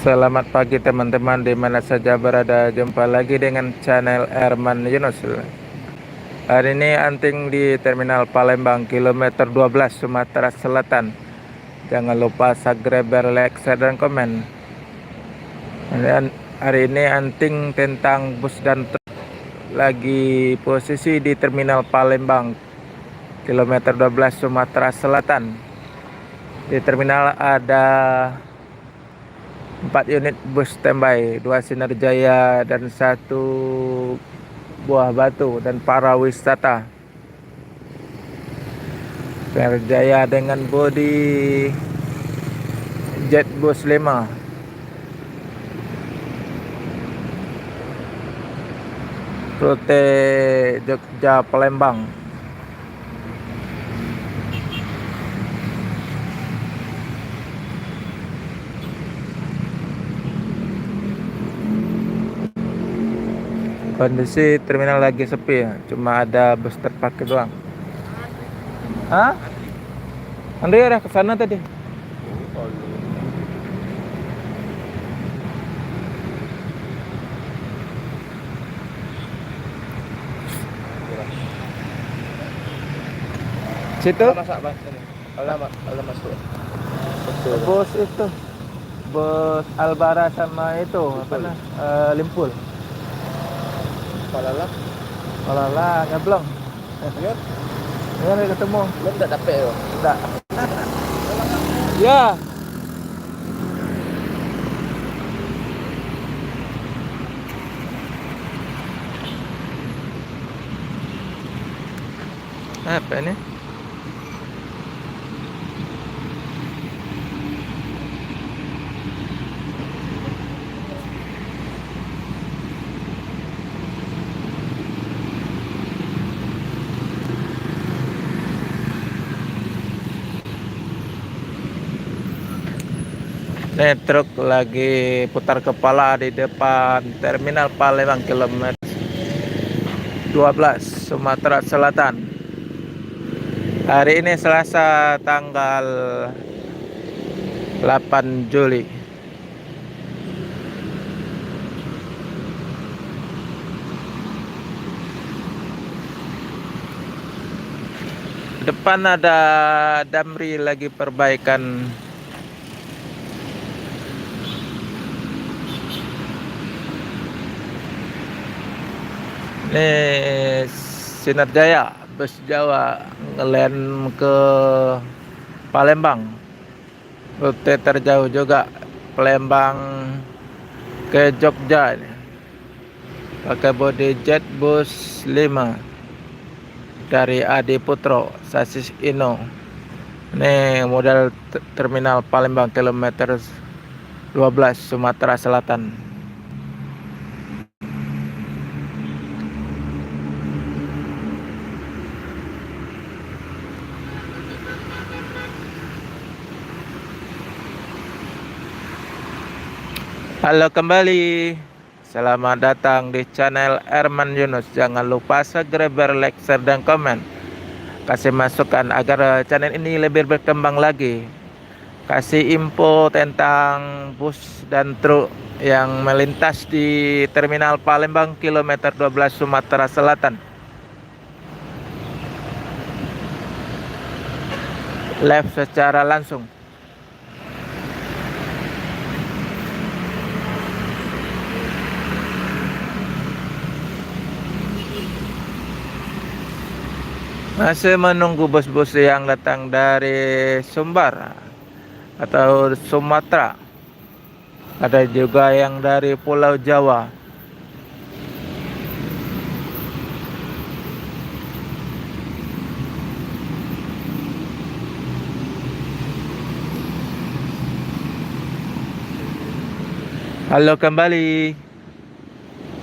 Selamat pagi teman-teman di mana saja berada. Jumpa lagi dengan channel Erman Yunus. Hari ini anting di Terminal Palembang kilometer 12 Sumatera Selatan. Jangan lupa subscribe, like, share, dan komen. Dan hari ini anting tentang bus dan truk lagi posisi di Terminal Palembang kilometer 12 Sumatera Selatan. Di terminal ada 4 unit bus standby, 2 Sinar Jaya dan 1 Buah Batu dan para wisata. Sinar Jaya dengan bodi Jetbus 5. Rute Jogja Palembang. Kondisi terminal lagi sepi ya, cuma ada bus terparkir doang. Hah? Andre udah kesana tadi. Situ? Kalau masuk. Bus itu. Bus Albara sama itu apa nah? Limpul. Palalah. Kalau lah nyablong. Lihat, Ya udah ketemu. belum tak dapat yo. Enggak. Ya. Apa ini? Nih truk lagi putar kepala di depan Terminal Palembang kilometer 12 Sumatera Selatan. Hari ini Selasa tanggal 8 Juli. Depan ada Damri lagi perbaikan. Ini Sinar Jaya, bus Jawa ngelem ke Palembang. Rute terjauh juga Palembang ke Jogja ini. Pakai bodi Jetbus 5 dari Adi Putro, sasis Ino. Ini model terminal Palembang kilometer 12 Sumatera Selatan. Halo kembali. Selamat datang di channel Erman Yunus. Jangan lupa subscribe, like, share, dan komen. Kasih masukan agar channel ini lebih berkembang lagi. Kasih info tentang bus dan truk yang melintas di Terminal Palembang kilometer 12 Sumatera Selatan. Live secara langsung. Masih menunggu bus-bus yang datang dari Sumbar atau Sumatera. Ada juga yang dari Pulau Jawa. Halo kembali.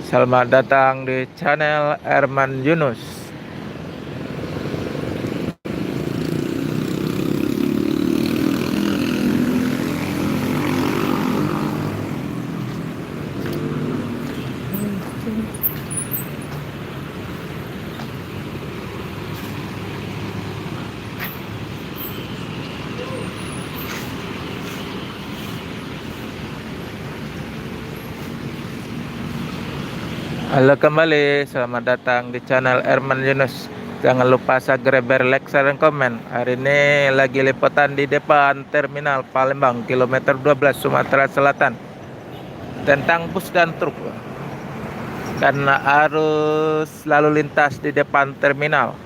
Selamat datang di channel Erman Yunus. Halo kembali, selamat datang di channel Herman Yunus. Jangan lupa subscribe, like, share, dan komen. Hari ini lagi liputan di depan Terminal Palembang, kilometer 12 Sumatera Selatan. Tentang bus dan truk. Karena arus lalu lintas di depan terminal.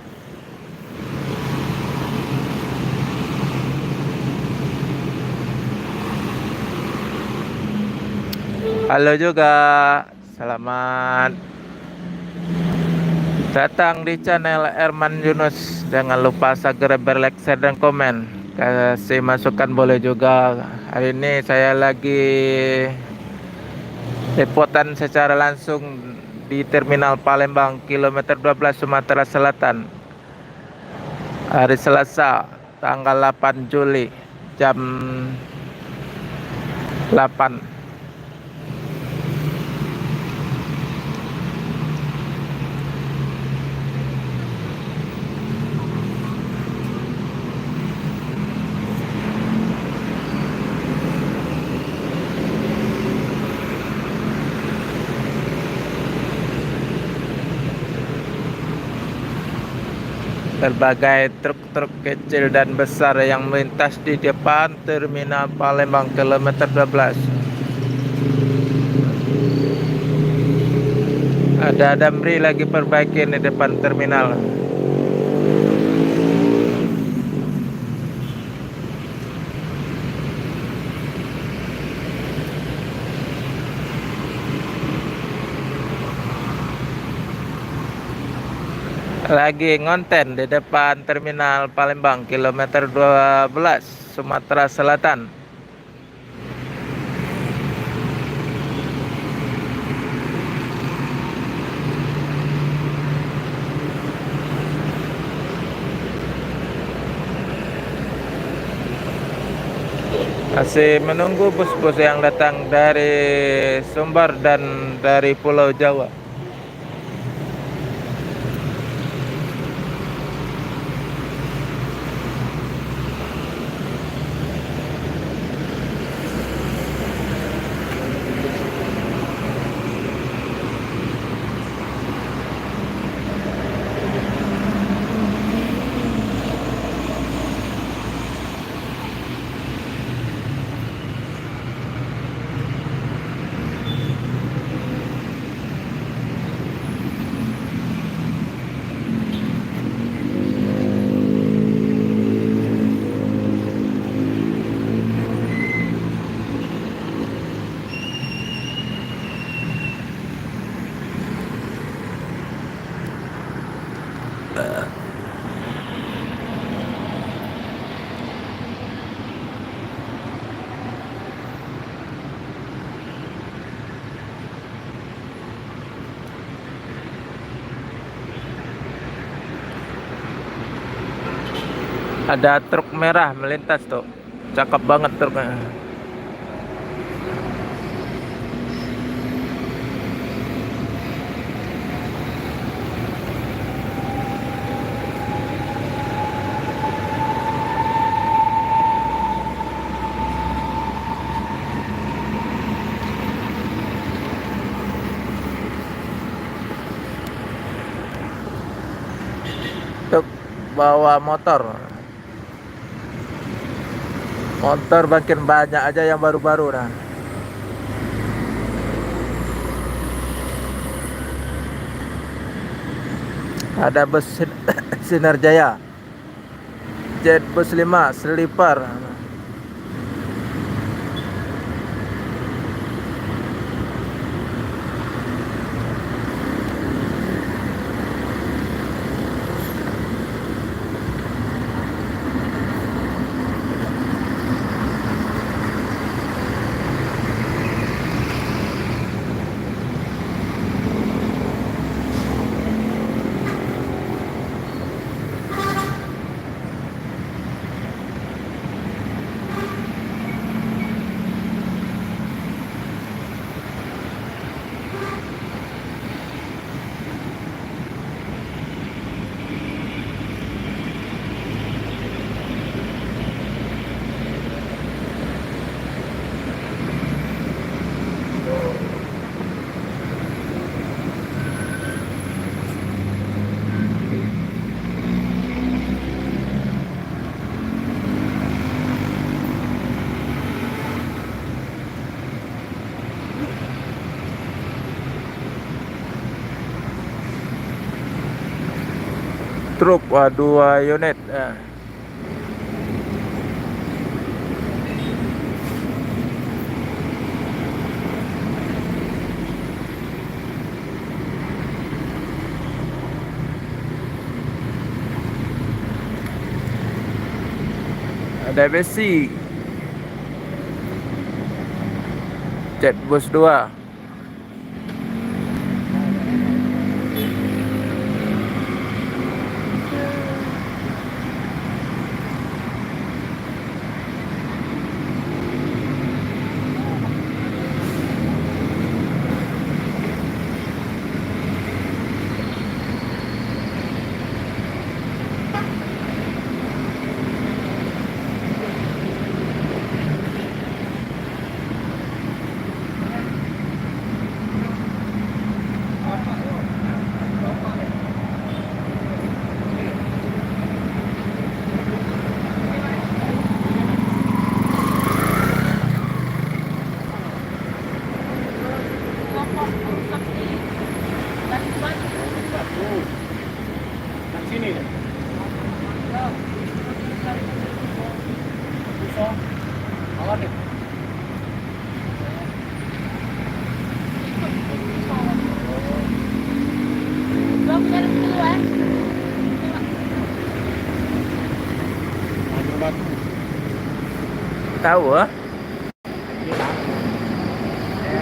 Halo juga, selamat datang di channel Herman Yunus. Jangan lupa subscribe, like, share, dan komen. Kasih masukan boleh juga. Hari ini saya lagi liputan secara langsung di Terminal Palembang, kilometer 12 Sumatera Selatan. Hari Selasa, tanggal 8 Juli, jam 8. Berbagai truk-truk kecil dan besar yang melintas di depan Terminal Palembang, kilometer 12. Ada Damri lagi perbaikin di depan terminal. Lagi ngonten di depan Terminal Palembang, kilometer 12 Sumatera Selatan. Masih menunggu bus-bus yang datang dari Sumbar dan dari Pulau Jawa. Ada truk merah melintas tuh. Cakep banget truknya. Truk bawa motor. Motor makin banyak aja yang baru-baru nah. Ada bus Sinar Jaya, Jet Bus 5 Sleeper. Truk, wah 2 unit. Nah. Ada besi. Jetbus 2. Tahu ah?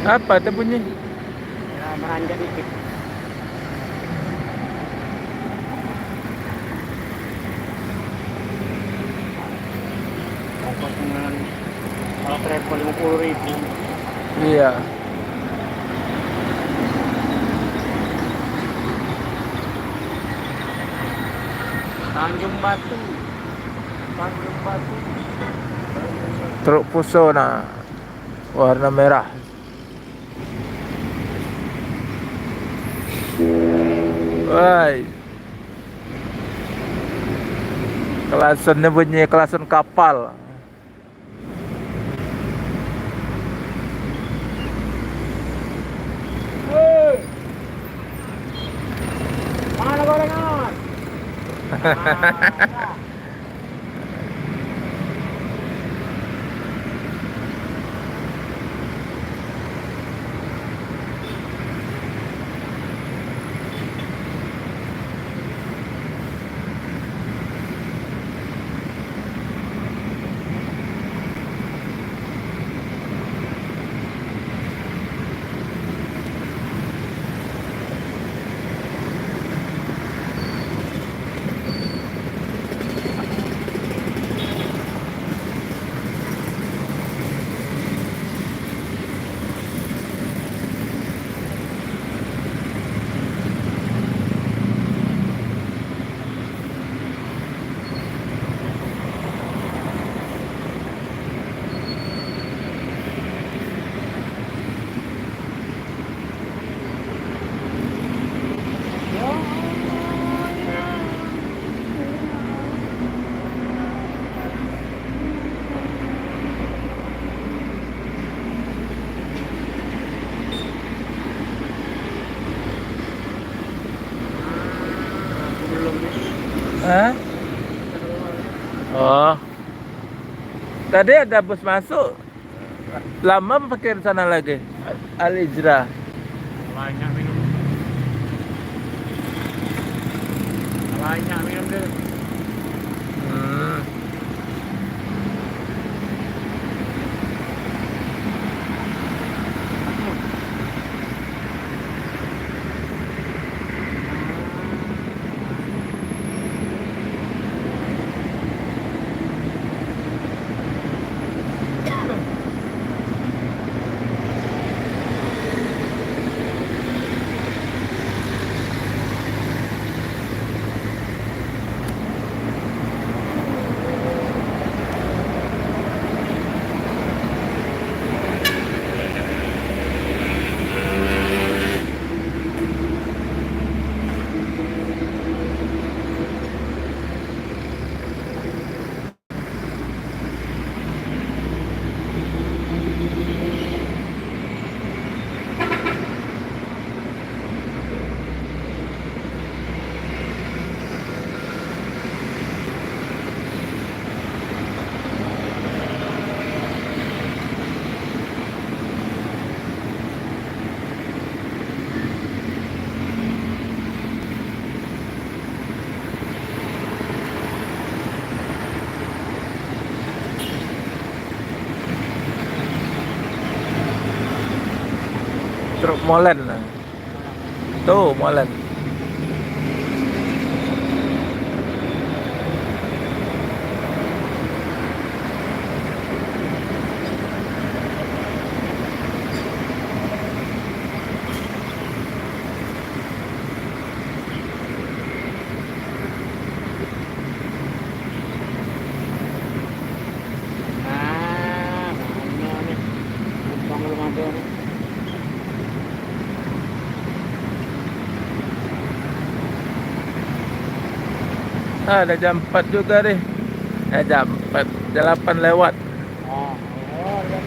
Apa itu bunyi? Ya, meranjak dikit. Ongkos dengan kalau travel 50.000. Iya. Tanjung Batu. Tanjung Batu. Truk Fuso nah warna merah. Woi. Klasennya bunyi klasen kapal. Mana gorengan? Hah? Oh. Tadi ada bus masuk. Lama pakai di sana lagi. Al-Ijra. Banyak minum. Banyak minum deh. Hmm. truk molen. Tuh, molen. Nah, mana nih? Numpang belum ada nih. Ada jam 4 juga deh. Jam 4, jam 8 lewat. Oh, oh, ya.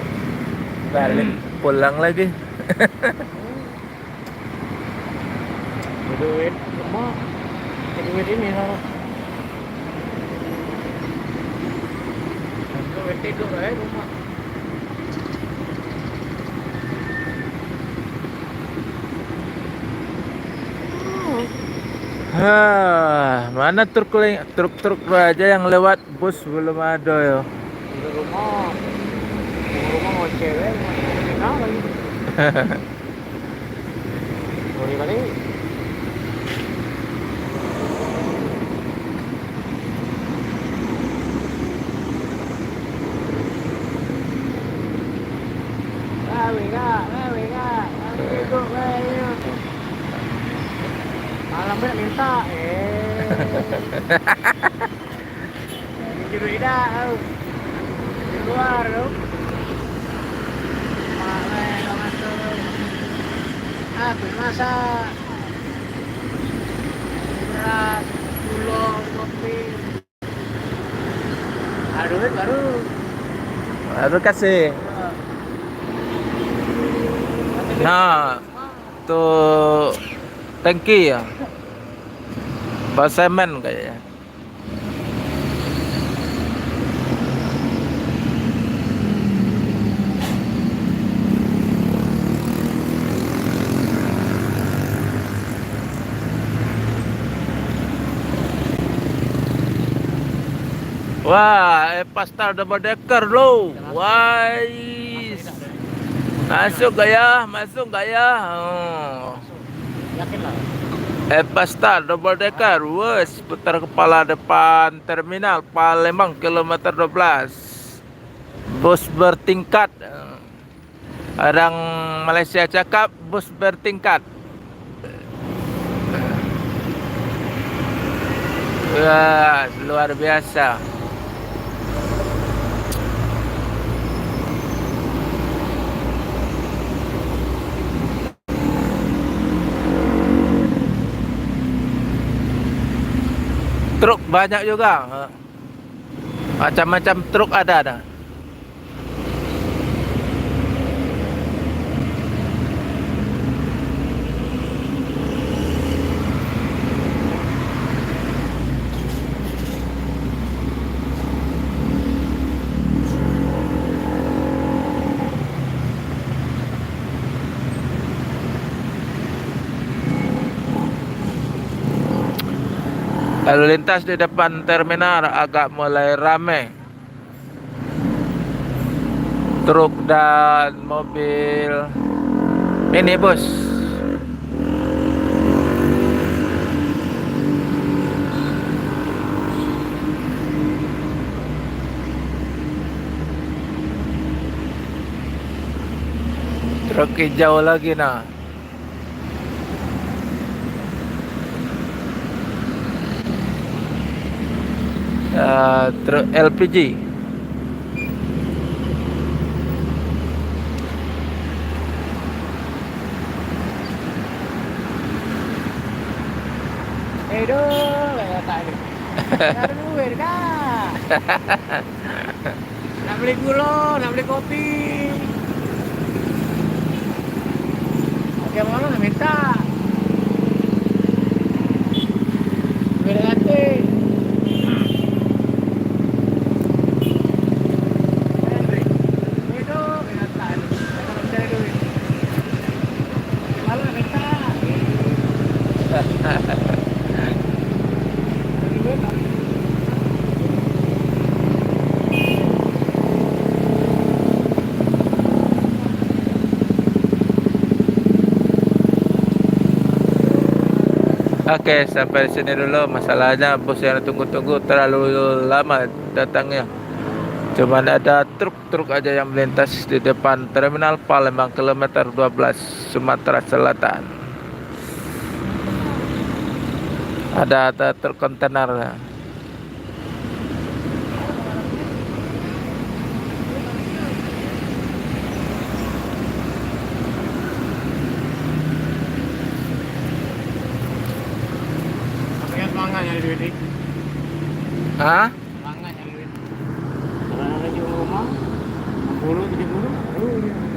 Balik pulang lagi. Duit, cuma duit ini sama. Duit tidur aja rumah. Mana truk-truk aja yang lewat, bus belum ada ya. Di rumah mau cewek, mau kenal lagi. Boleh kali. Ikut aja. Malam minta, duit dah, di luar tu. Mak masuk. Aku masak. Beras, gula, kopi. Duit baru. Baru kasih. Nah, tuh tangki ya. Bau semen kayaknya. Wah, pasta double decker lo. Wais. Masuk gak ya? Oh. Yakin lah. Pasta double decker, wes putar kepala depan terminal Palembang kilometer 12. Bus bertingkat. Orang Malaysia cakap bus bertingkat. Wah, luar biasa. Truk banyak juga. Macam-macam truk ada. Lalu lintas di depan terminal agak mulai ramai. Truk dan mobil minibus. Truk hijau lagi nah. Truk LPG. Kayak tak ada. Ada duit kah? Nak beli gula, nak beli kopi. Oke, mana nak minta? Duit nanti. Oke, sampai sini dulu. Masalahnya bos yang tunggu-tunggu terlalu lama datangnya. Cuman ada truk-truk aja yang melintas di depan terminal Palembang kilometer 12 Sumatera Selatan. Ada truk kontainer. Pakai semangat nyari duit nih. Hah? Semangat nyari duit. Kalau lagi rumah 60 70.